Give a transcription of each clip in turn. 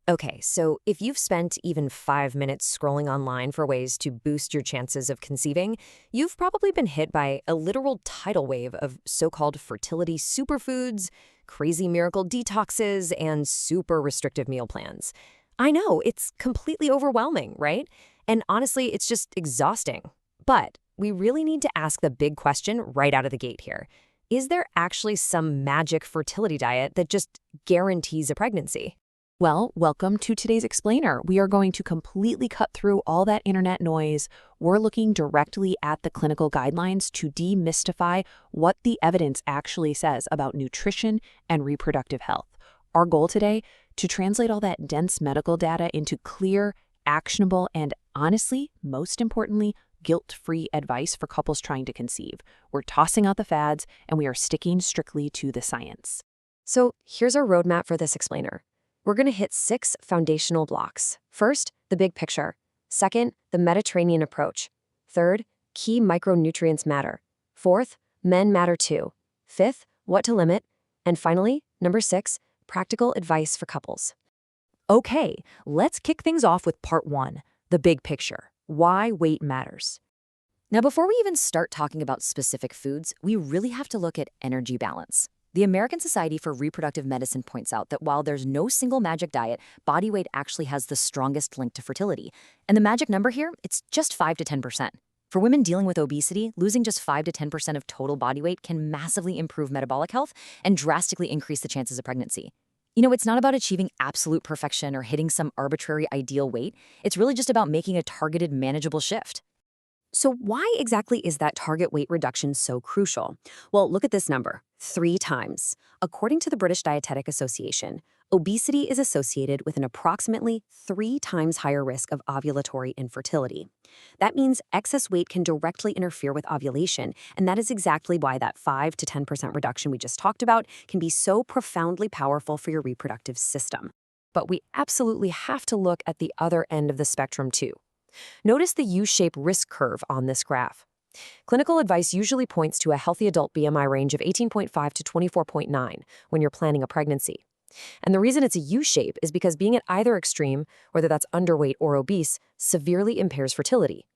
Okay, so if you've spent even 5 minutes scrolling online for ways to boost your chances of conceiving, you've probably been hit by a literal tidal wave of so-called fertility superfoods, crazy miracle detoxes, and super restrictive meal plans. I know, it's completely overwhelming, right? And honestly, it's just exhausting. But we really need to ask the big question right out of the gate here. Is there actually some magic fertility diet that just guarantees a pregnancy? Well, welcome to today's explainer. We are going to completely cut through all that internet noise. We're looking directly at the clinical guidelines to demystify what the evidence actually says about nutrition and reproductive health. Our goal today, to translate all that dense medical data into clear, actionable, and honestly, most importantly, guilt-free advice for couples trying to conceive. We're tossing out the fads, and we are sticking strictly to the science. So here's our roadmap for this explainer. We're going to hit 6 foundational blocks. First, the big picture. Second, the Mediterranean approach. Third, key micronutrients matter. Fourth, men matter too. Fifth, what to limit. And finally, number 6, practical advice for couples. Okay, let's kick things off with part 1, the big picture, why weight matters. Now, before we even start talking about specific foods, we really have to look at energy balance. The American Society for Reproductive Medicine points out that while there's no single magic diet, body weight actually has the strongest link to fertility. And the magic number here, it's just 5 to 10%. For women dealing with obesity, losing just 5 to 10% of total body weight can massively improve metabolic health and drastically increase the chances of pregnancy. You know, it's not about achieving absolute perfection or hitting some arbitrary ideal weight. It's really just about making a targeted, manageable shift. So why exactly is that target weight reduction so crucial? Well, look at this number, 3 times. According to the British Dietetic Association, obesity is associated with an approximately 3 times higher risk of ovulatory infertility. That means excess weight can directly interfere with ovulation, and that is exactly why that 5 to 10% reduction we just talked about can be so profoundly powerful for your reproductive system. But we absolutely have to look at the other end of the spectrum too. Notice the U-shaped risk curve on this graph. Clinical advice usually points to a healthy adult BMI range of 18.5 to 24.9 when you're planning a pregnancy. And the reason it's a U-shape is because being at either extreme, whether that's underweight or obese, severely impairs fertility.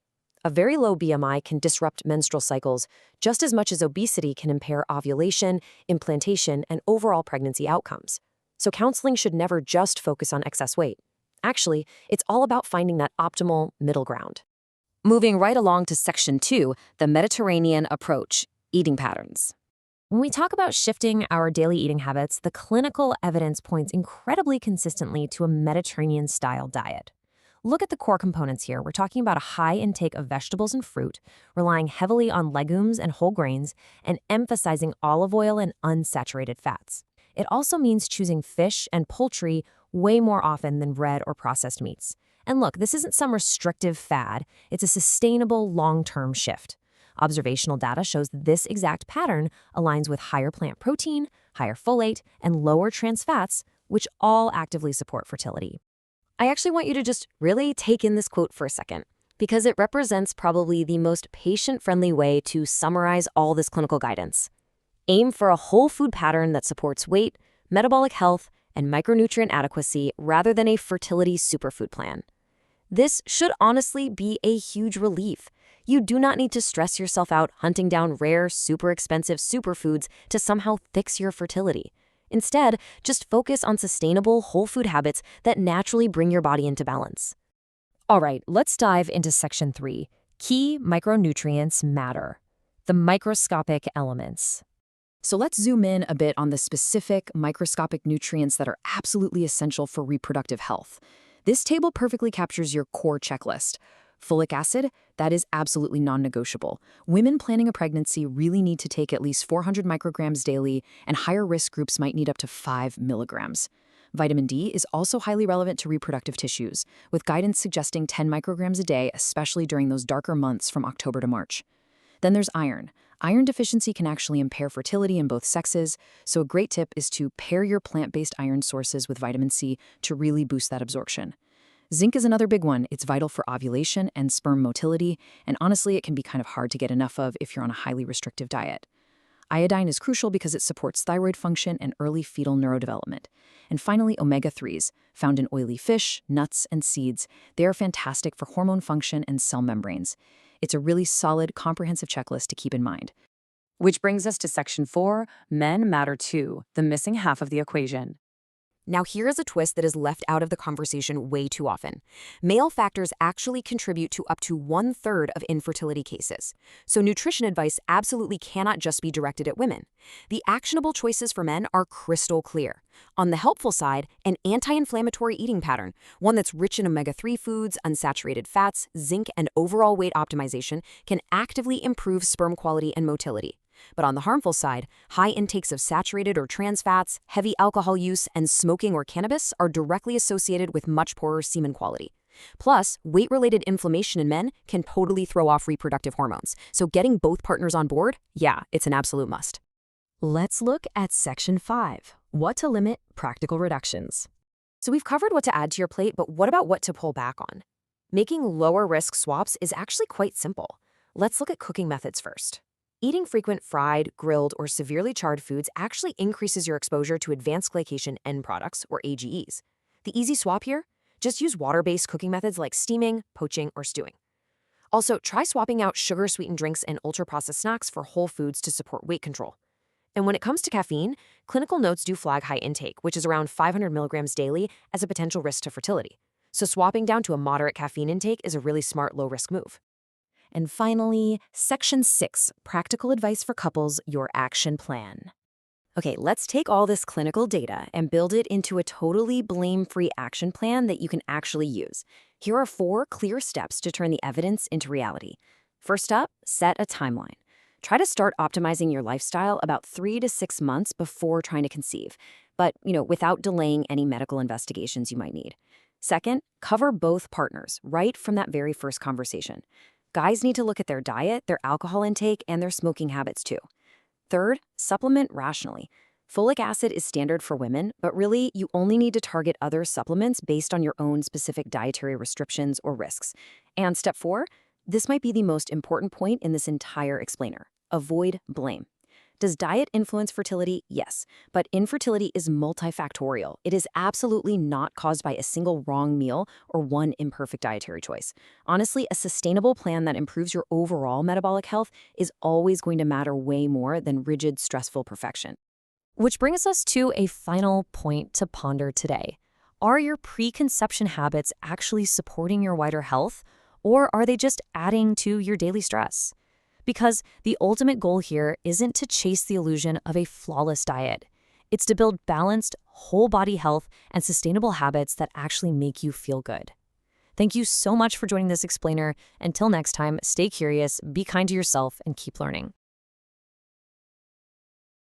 A very low BMI can disrupt menstrual cycles just as much as obesity can impair ovulation, implantation, and overall pregnancy outcomes. So counseling should never just focus on excess weight. Actually, it's all about finding that optimal middle ground. Moving right along to section 2, the Mediterranean approach, eating patterns. When we talk about shifting our daily eating habits, the clinical evidence points incredibly consistently to a Mediterranean-style diet. Look at the core components here. We're talking about a high intake of vegetables and fruit, relying heavily on legumes and whole grains, and emphasizing olive oil and unsaturated fats. It also means choosing fish and poultry way more often than red or processed meats. And look, this isn't some restrictive fad. It's a sustainable, long-term shift. Observational data shows that this exact pattern aligns with higher plant protein, higher folate, and lower trans fats, which all actively support fertility. I actually want you to just really take in this quote for a second, because it represents probably the most patient-friendly way to summarize all this clinical guidance. Aim for a whole food pattern that supports weight, metabolic health, and micronutrient adequacy rather than a fertility superfood plan. This should honestly be a huge relief. You do not need to stress yourself out hunting down rare, super expensive superfoods to somehow fix your fertility. Instead, just focus on sustainable, whole food habits that naturally bring your body into balance. All right, let's dive into section 3. Key micronutrients matter. The microscopic elements. So let's zoom in a bit on the specific microscopic nutrients that are absolutely essential for reproductive health. This table perfectly captures your core checklist. Folic acid, that is absolutely non-negotiable. Women planning a pregnancy really need to take at least 400 micrograms daily, and higher risk groups might need up to 5 milligrams. Vitamin D is also highly relevant to reproductive tissues, with guidance suggesting 10 micrograms a day, especially during those darker months from October to March. Then there's iron. Iron deficiency can actually impair fertility in both sexes, so a great tip is to pair your plant-based iron sources with vitamin C to really boost that absorption. Zinc is another big one. It's vital for ovulation and sperm motility, and honestly, it can be kind of hard to get enough of if you're on a highly restrictive diet. Iodine is crucial because it supports thyroid function and early fetal neurodevelopment. And finally, omega-3s, found in oily fish, nuts, and seeds. They are fantastic for hormone function and cell membranes. It's a really solid, comprehensive checklist to keep in mind. Which brings us to Section 4, Men Matter Too, the missing half of the equation. Now, here is a twist that is left out of the conversation way too often. Male factors actually contribute to up to 1/3 of infertility cases. So nutrition advice absolutely cannot just be directed at women. The actionable choices for men are crystal clear. On the helpful side, an anti-inflammatory eating pattern, one that's rich in omega-3 foods, unsaturated fats, zinc, and overall weight optimization, can actively improve sperm quality and motility. But on the harmful side, high intakes of saturated or trans fats, heavy alcohol use, and smoking or cannabis are directly associated with much poorer semen quality. Plus, weight-related inflammation in men can totally throw off reproductive hormones. So getting both partners on board, yeah, it's an absolute must. Let's look at Section 5, What to Limit Practical Reductions. So we've covered what to add to your plate, but what about what to pull back on? Making lower-risk swaps is actually quite simple. Let's look at cooking methods first. Eating frequent fried, grilled, or severely charred foods actually increases your exposure to advanced glycation end products, or AGEs. The easy swap here? Just use water-based cooking methods like steaming, poaching, or stewing. Also, try swapping out sugar-sweetened drinks and ultra-processed snacks for whole foods to support weight control. And when it comes to caffeine, clinical notes do flag high intake, which is around 500 milligrams daily, as a potential risk to fertility. So swapping down to a moderate caffeine intake is a really smart low-risk move. And finally, Section 6, Practical Advice for Couples, Your Action Plan. Okay, let's take all this clinical data and build it into a totally blame-free action plan that you can actually use. Here are 4 clear steps to turn the evidence into reality. First up, set a timeline. Try to start optimizing your lifestyle about 3 to 6 months before trying to conceive, but, without delaying any medical investigations you might need. Second, cover both partners right from that very first conversation. Guys need to look at their diet, their alcohol intake, and their smoking habits too. Third, supplement rationally. Folic acid is standard for women, but really, you only need to target other supplements based on your own specific dietary restrictions or risks. And step 4, this might be the most important point in this entire explainer. Avoid blame. Does diet influence fertility? Yes, but infertility is multifactorial. It is absolutely not caused by a single wrong meal or one imperfect dietary choice. Honestly, a sustainable plan that improves your overall metabolic health is always going to matter way more than rigid, stressful perfection. Which brings us to a final point to ponder today. Are your preconception habits actually supporting your wider health, or are they just adding to your daily stress? Because the ultimate goal here isn't to chase the illusion of a flawless diet. It's to build balanced, whole-body health and sustainable habits that actually make you feel good. Thank you so much for joining this explainer. Until next time, stay curious, be kind to yourself, and keep learning.